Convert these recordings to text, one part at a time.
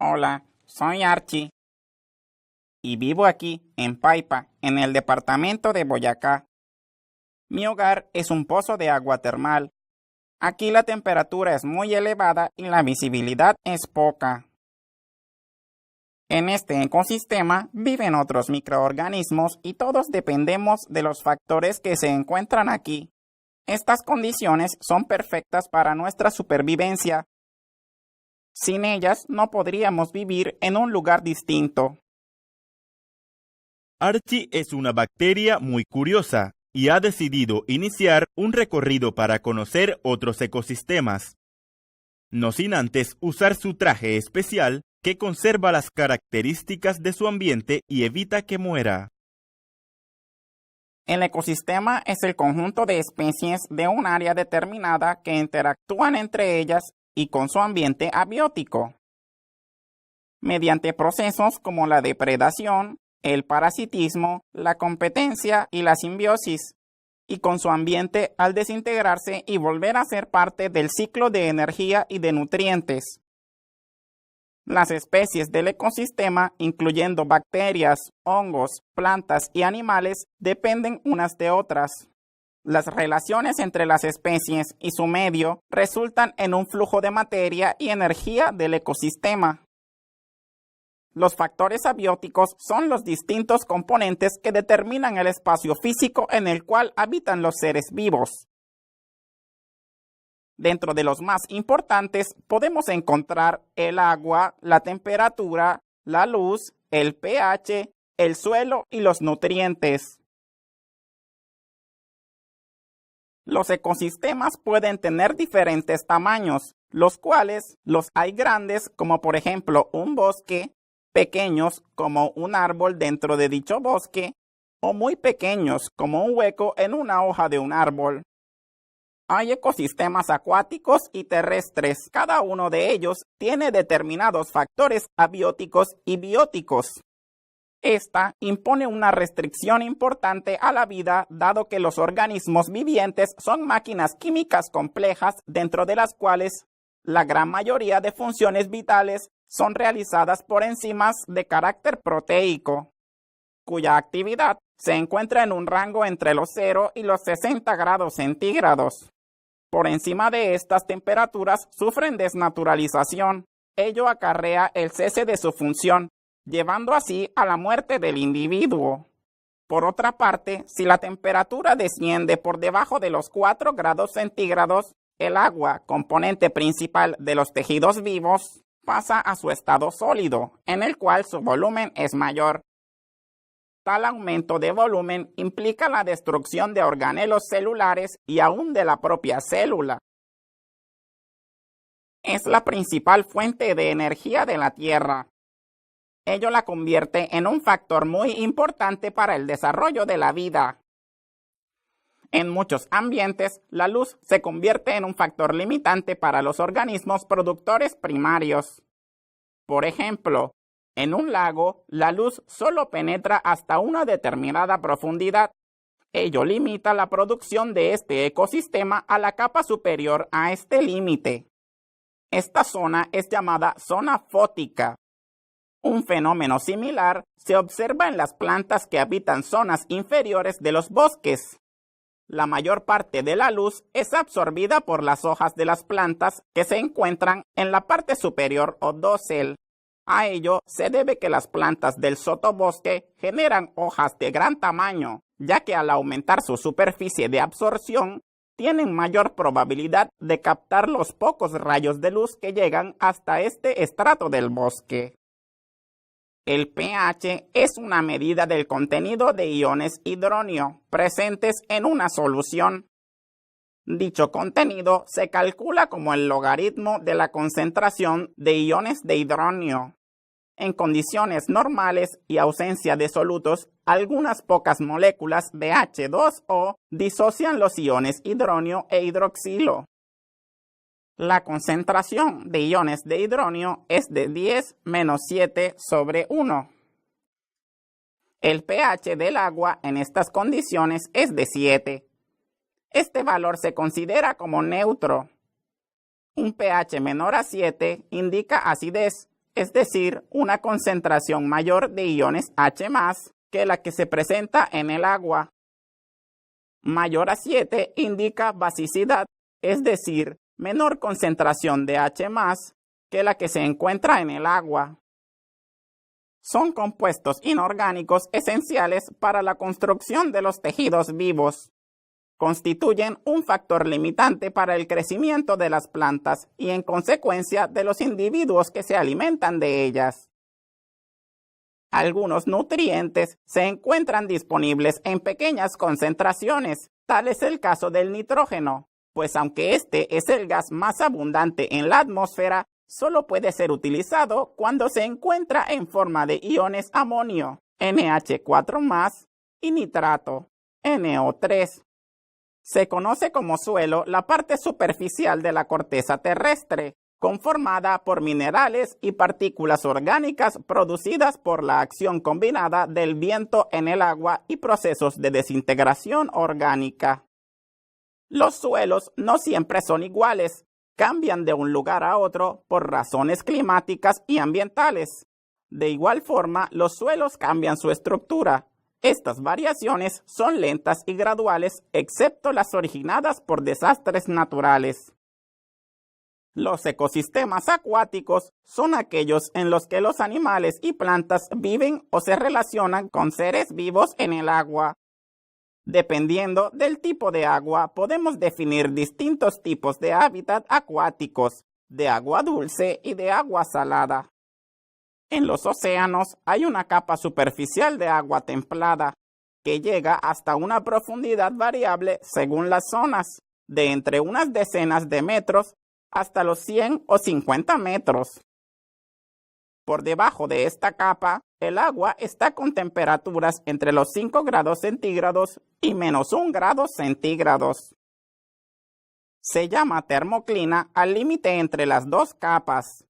Hola, soy Archie y vivo aquí, en Paipa, en el departamento de Boyacá. Mi hogar es un pozo de agua termal. Aquí la temperatura es muy elevada y la visibilidad es poca. En este ecosistema viven otros microorganismos y todos dependemos de los factores que se encuentran aquí. Estas condiciones son perfectas para nuestra supervivencia. Sin ellas no podríamos vivir en un lugar distinto. Archie es una bacteria muy curiosa y ha decidido iniciar un recorrido para conocer otros ecosistemas. No sin antes usar su traje especial que conserva las características de su ambiente y evita que muera. El ecosistema es el conjunto de especies de un área determinada que interactúan entre ellas y con su ambiente abiótico, mediante procesos como la depredación, el parasitismo, la competencia y la simbiosis, y con su ambiente al desintegrarse y volver a ser parte del ciclo de energía y de nutrientes. Las especies del ecosistema, incluyendo bacterias, hongos, plantas y animales, dependen unas de otras. Las relaciones entre las especies y su medio resultan en un flujo de materia y energía del ecosistema. Los factores abióticos son los distintos componentes que determinan el espacio físico en el cual habitan los seres vivos. Dentro de los más importantes podemos encontrar el agua, la temperatura, la luz, el pH, el suelo y los nutrientes. Los ecosistemas pueden tener diferentes tamaños, los cuales los hay grandes como por ejemplo un bosque, pequeños como un árbol dentro de dicho bosque, o muy pequeños como un hueco en una hoja de un árbol. Hay ecosistemas acuáticos y terrestres. Cada uno de ellos tiene determinados factores abióticos y bióticos. Esta impone una restricción importante a la vida, dado que los organismos vivientes son máquinas químicas complejas dentro de las cuales la gran mayoría de funciones vitales son realizadas por enzimas de carácter proteico, cuya actividad se encuentra en un rango entre los 0 y los 60 grados centígrados. Por encima de estas temperaturas sufren desnaturalización. Ello acarrea el cese de su función, llevando así a la muerte del individuo. Por otra parte, si la temperatura desciende por debajo de los 4 grados centígrados, el agua, componente principal de los tejidos vivos, pasa a su estado sólido, en el cual su volumen es mayor. Tal aumento de volumen implica la destrucción de organelos celulares y aún de la propia célula. Es la principal fuente de energía de la Tierra. Ello la convierte en un factor muy importante para el desarrollo de la vida. En muchos ambientes, la luz se convierte en un factor limitante para los organismos productores primarios. Por ejemplo, en un lago, la luz solo penetra hasta una determinada profundidad. Ello limita la producción de este ecosistema a la capa superior a este límite. Esta zona es llamada zona fótica. Un fenómeno similar se observa en las plantas que habitan zonas inferiores de los bosques. La mayor parte de la luz es absorbida por las hojas de las plantas que se encuentran en la parte superior o dosel. A ello se debe que las plantas del sotobosque generan hojas de gran tamaño, ya que al aumentar su superficie de absorción, tienen mayor probabilidad de captar los pocos rayos de luz que llegan hasta este estrato del bosque. El pH es una medida del contenido de iones hidronio presentes en una solución. Dicho contenido se calcula como el logaritmo de la concentración de iones de hidronio. En condiciones normales y ausencia de solutos, algunas pocas moléculas de H2O disocian los iones hidronio e hidroxilo. La concentración de iones de hidronio es de 10⁻⁷ El pH del agua en estas condiciones es de 7. Este valor se considera como neutro. Un pH menor a 7 indica acidez, es decir, una concentración mayor de iones H+ que la que se presenta en el agua. Mayor a 7 indica basicidad, es decir, menor concentración de H+ que la que se encuentra en el agua. Son compuestos inorgánicos esenciales para la construcción de los tejidos vivos. Constituyen un factor limitante para el crecimiento de las plantas y en consecuencia de los individuos que se alimentan de ellas. Algunos nutrientes se encuentran disponibles en pequeñas concentraciones, tal es el caso del nitrógeno, pues aunque este es el gas más abundante en la atmósfera, solo puede ser utilizado cuando se encuentra en forma de iones amonio, NH4+, y nitrato, NO3. Se conoce como suelo la parte superficial de la corteza terrestre, conformada por minerales y partículas orgánicas producidas por la acción combinada del viento en el agua y procesos de desintegración orgánica. Los suelos no siempre son iguales, cambian de un lugar a otro por razones climáticas y ambientales. De igual forma, los suelos cambian su estructura. Estas variaciones son lentas y graduales, excepto las originadas por desastres naturales. Los ecosistemas acuáticos son aquellos en los que los animales y plantas viven o se relacionan con seres vivos en el agua. Dependiendo del tipo de agua, podemos definir distintos tipos de hábitat acuáticos, de agua dulce y de agua salada. En los océanos hay una capa superficial de agua templada, que llega hasta una profundidad variable según las zonas, de entre unas decenas de metros hasta los 100 o 50 metros. Por debajo de esta capa, el agua está con temperaturas entre los 5 grados centígrados y -1 grado centígrados. Se llama termoclina al límite entre las dos capas.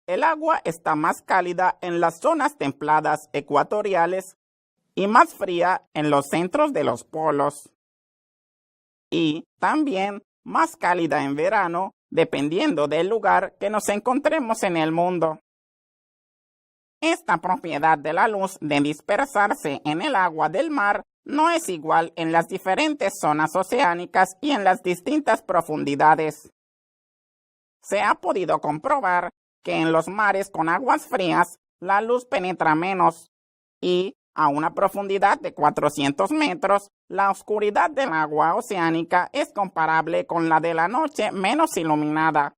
El agua está más cálida en las zonas templadas ecuatoriales y más fría en los centros de los polos. Y también más cálida en verano, dependiendo del lugar que nos encontremos en el mundo. Esta propiedad de la luz de dispersarse en el agua del mar no es igual en las diferentes zonas oceánicas y en las distintas profundidades. Se ha podido comprobar que en los mares con aguas frías la luz penetra menos y, a una profundidad de 400 metros, la oscuridad del agua oceánica es comparable con la de la noche menos iluminada.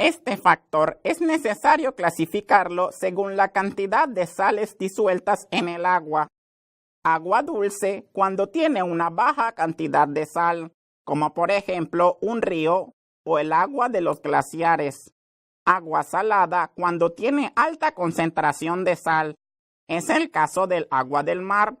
Este factor es necesario clasificarlo según la cantidad de sales disueltas en el agua. Agua dulce cuando tiene una baja cantidad de sal, como por ejemplo un río o el agua de los glaciares. Agua salada cuando tiene alta concentración de sal, es el caso del agua del mar,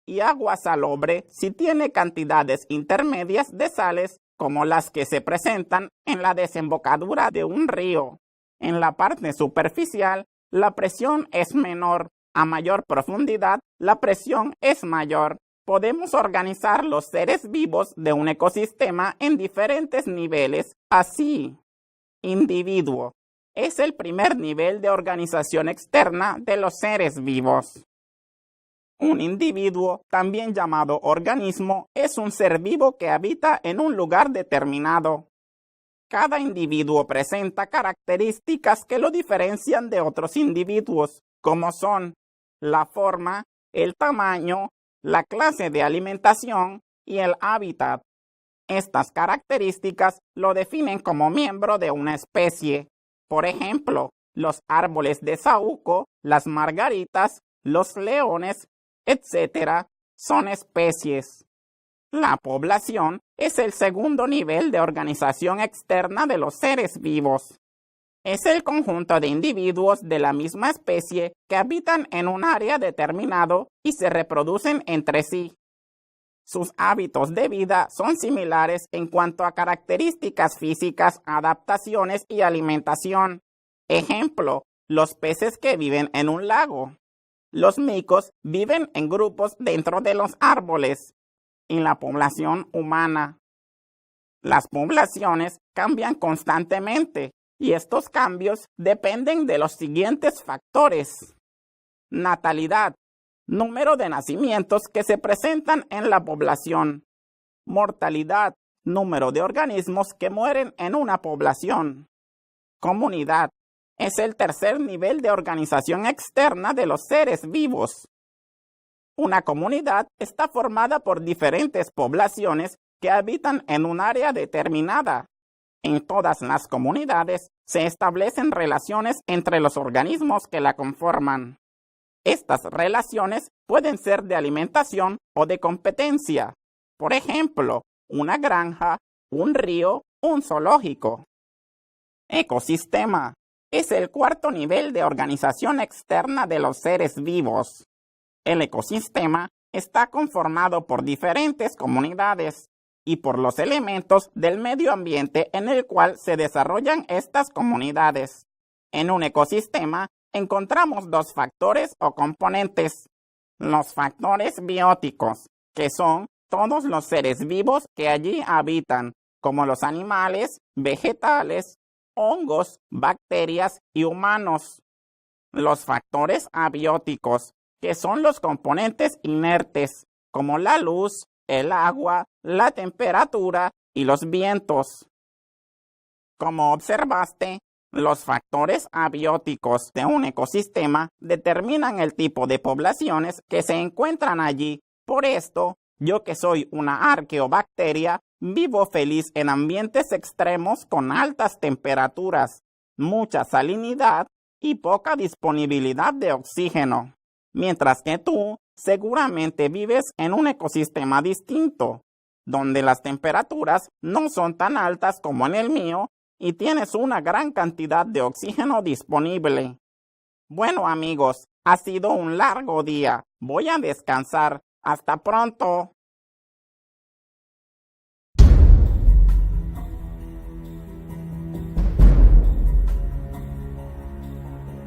y agua salobre si tiene cantidades intermedias de sales como las que se presentan en la desembocadura de un río. En la parte superficial, la presión es menor. A mayor profundidad, la presión es mayor. Podemos organizar los seres vivos de un ecosistema en diferentes niveles. Así, individuo es el primer nivel de organización externa de los seres vivos. Un individuo, también llamado organismo, es un ser vivo que habita en un lugar determinado. Cada individuo presenta características que lo diferencian de otros individuos, como son la forma, el tamaño, la clase de alimentación y el hábitat. Estas características lo definen como miembro de una especie. Por ejemplo, los árboles de saúco, las margaritas, los leones, etc., son especies. La población es el segundo nivel de organización externa de los seres vivos. Es el conjunto de individuos de la misma especie que habitan en un área determinado y se reproducen entre sí. Sus hábitos de vida son similares en cuanto a características físicas, adaptaciones y alimentación. Ejemplo, los peces que viven en un lago. Los micos viven en grupos dentro de los árboles. y la población humana. Las poblaciones cambian constantemente y estos cambios dependen de los siguientes factores: natalidad, número de nacimientos que se presentan en la población; mortalidad, número de organismos que mueren en una población; comunidad, es el tercer nivel de organización externa de los seres vivos. Una comunidad está formada por diferentes poblaciones que habitan en un área determinada. En todas las comunidades se establecen relaciones entre los organismos que la conforman. Estas relaciones pueden ser de alimentación o de competencia. Por ejemplo, una granja, un río, un zoológico. Ecosistema es el cuarto nivel de organización externa de los seres vivos. El ecosistema está conformado por diferentes comunidades y por los elementos del medio ambiente en el cual se desarrollan estas comunidades. En un ecosistema encontramos dos factores o componentes: los factores bióticos, que son todos los seres vivos que allí habitan, como los animales, vegetales, hongos, bacterias y humanos. Los factores abióticos, que son los componentes inertes, como la luz, el agua, la temperatura y los vientos. Como observaste, los factores abióticos de un ecosistema determinan el tipo de poblaciones que se encuentran allí. Por esto, yo, que soy una arqueobacteria, vivo feliz en ambientes extremos con altas temperaturas, mucha salinidad y poca disponibilidad de oxígeno. Mientras que tú seguramente vives en un ecosistema distinto, donde las temperaturas no son tan altas como en el mío y tienes una gran cantidad de oxígeno disponible. Bueno, amigos, ha sido un largo día. Voy a descansar. Hasta pronto.